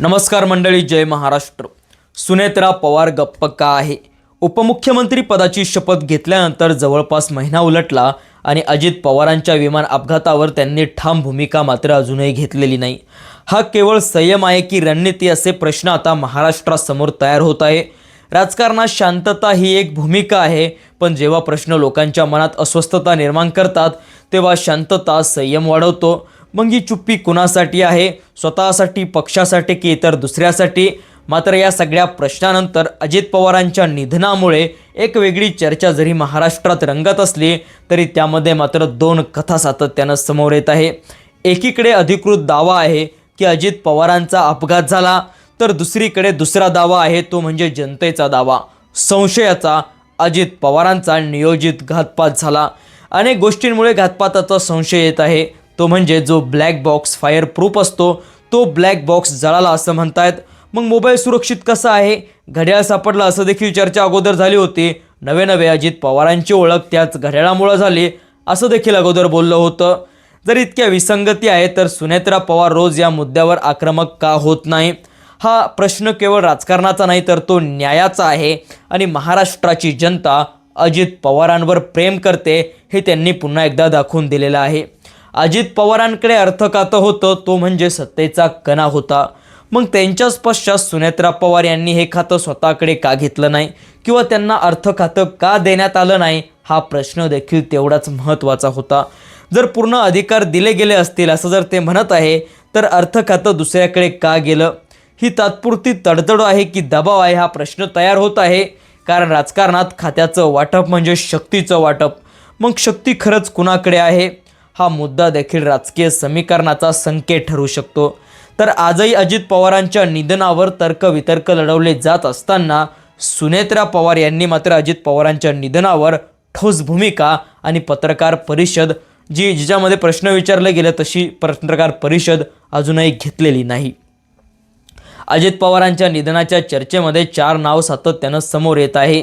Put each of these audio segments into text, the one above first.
नमस्कार मंडळी, जय महाराष्ट्र। सुनेत्रा पवार गप्प का आहे? उपमुख्यमंत्री पदाची शपथ घेतल्यानंतर जवळपास महिना उलटला आणि अजित पवारांच्या विमान अपघातावर त्यांनी ठाम भूमिका मात्र अजूनही घेतलेली नाही। हा केवळ संयम आहे की रणनीती, असे प्रश्न आता महाराष्ट्रासमोर तयार होत आहे। राजकारणात शांतता ही एक भूमिका आहे, पण जेव्हा प्रश्न लोकांच्या मनात अस्वस्थता निर्माण करतात तेव्हा शांतता संयम वाढवतो। मग ही चुप्पी कुणासाठी आहे? स्वतःसाठी, पक्षासाठी की इतर दुसऱ्यासाठी? मात्र या सगळ्या प्रश्नानंतर अजित पवारांच्या निधनामुळे एक वेगळी चर्चा जरी महाराष्ट्रात रंगत असली तरी त्यामध्ये मात्र दोन कथा सातत्यानं समोर येत आहे। एकीकडे अधिकृत दावा आहे की अजित पवारांचा अपघात झाला, तर दुसरीकडे दुसरा दावा आहे, तो म्हणजे जनतेचा दावा, संशयाचा, अजित पवारांचा नियोजित घातपात झाला। अनेक गोष्टींमुळे घातपाताचा संशय येत आहे, तो म्हणजे जो ब्लॅक बॉक्स फायर प्रूफ असतो तो ब्लॅक बॉक्स जळाला असं म्हणतायत। मग मोबाईल सुरक्षित कसा आहे? घड्याळ सापडलं असं देखील चर्चा अगोदर झाली होती। नवे अजित पवारांची ओळख त्याच घड्याळामुळे झाली असं देखील अगोदर बोललं होतं। जर इतक्या विसंगती आहे तर सुनेत्रा पवार रोज या मुद्द्यावर आक्रमक का होत नाही? हा प्रश्न केवळ राजकारणाचा नाही तर तो न्यायाचा आहे आणि महाराष्ट्राची जनता अजित पवारांवर प्रेम करते हे त्यांनी पुन्हा एकदा दाखवून दिलेलं आहे। अजित पवारांकडे अर्थखातं होतं, तो म्हणजे सत्तेचा कणा होता। मग त्यांच्याच पश्चात सुनेत्रा पवार यांनी हे खातं स्वतःकडे का घेतलं नाही किंवा त्यांना अर्थखातं का देण्यात आलं नाही, हा प्रश्न देखील तेवढाच महत्त्वाचा होता। जर पूर्ण अधिकार दिले गेले असतील असं जर ते म्हणत आहे तर अर्थखातं दुसऱ्याकडे का गेलं? ही तात्पुरती तडतड आहे की दबाव आहे, हा प्रश्न तयार होत आहे। कारण राजकारणात खात्याचं वाटप म्हणजे शक्तीचं वाटप। मग शक्ती खरंच कुणाकडे आहे? हा मुद्दा देखील राजकीय समीकरणाचा संकेत ठरू शकतो। तर आजही अजित पवारांच्या निधनावर तर्कवितर्क लढवले जात असताना सुनेत्रा पवार यांनी मात्र अजित पवारांच्या निधनावर ठोस भूमिका आणि पत्रकार परिषद, जिच्यामध्ये प्रश्न विचारले गेले तशी पत्रकार परिषद अजूनही घेतलेली नाही। अजित पवारांच्या निधनाच्या चर्चेमध्ये 4 नाव सातत्यानं समोर येत आहे।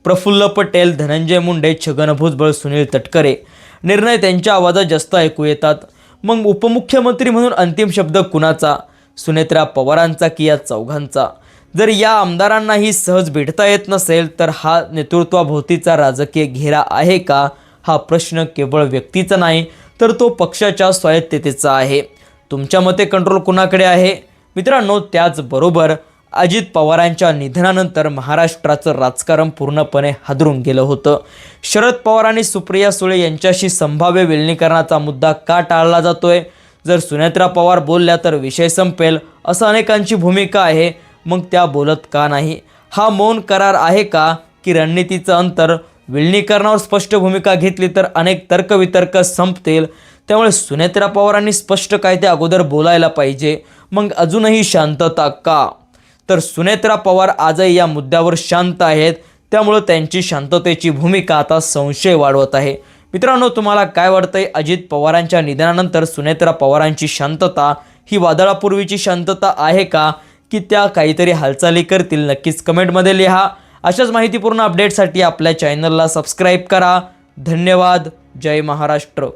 प्रफुल्ल पटेल, धनंजय मुंडे, छगन भुजबळ, सुनील तटकरे। निर्णय त्यांच्या आवाजात जास्त ऐकू येतात। मग उपमुख्यमंत्री म्हणून अंतिम शब्द कुणाचा? सुनेत्रा पवारांचा की या चौघांचा? जर या आमदारांनाही सहज भेटता येत नसेल तर हा नेतृत्वाभोवतीचा राजकीय घेरा आहे का? हा प्रश्न केवळ व्यक्तीचा नाही तर तो पक्षाच्या स्वायत्ततेचा आहे। तुमच्या मते कंट्रोल कुणाकडे आहे? मित्रांनो, त्याचबरोबर अजित पवारांच्या निधनानंतर महाराष्ट्राचं राजकारण पूर्णपणे हादरून गेलं होतं। शरद पवार आणि सुप्रिया सुळे यांच्याशी संभाव्य विलीनीकरणाचा मुद्दा का टाळला जातोय? जर सुनेत्रा पवार बोलल्या तर विषय संपेल असं अनेकांची भूमिका आहे, मग त्या बोलत का नाही? हा मौन करार आहे का की रणनीतीचं अंतर? विलीनीकरणावर स्पष्ट भूमिका घेतली तर अनेक तर्कवितर्क संपतील, त्यामुळे सुनेत्रा पवारांनी स्पष्ट काय ते अगोदर बोलायला पाहिजे। मग अजूनही शांतता का? तर सुनेत्रा पवार आजही या मुद्द्यावर शांत आहेत, त्यामुळे त्यांची शांततेची भूमिका आता संशय वाढवत आहे। मित्रांनो, तुम्हाला काय वाटतंय? अजित पवारांच्या निधनानंतर सुनेत्रा पवारांची शांतता ही वादळापूर्वीची शांतता आहे का की त्या काहीतरी हालचाली करतील? नक्कीच कमेंटमध्ये लिहा। अशाच माहितीपूर्ण अपडेटसाठी आपल्या चॅनलला सबस्क्राईब करा। धन्यवाद। जय महाराष्ट्र।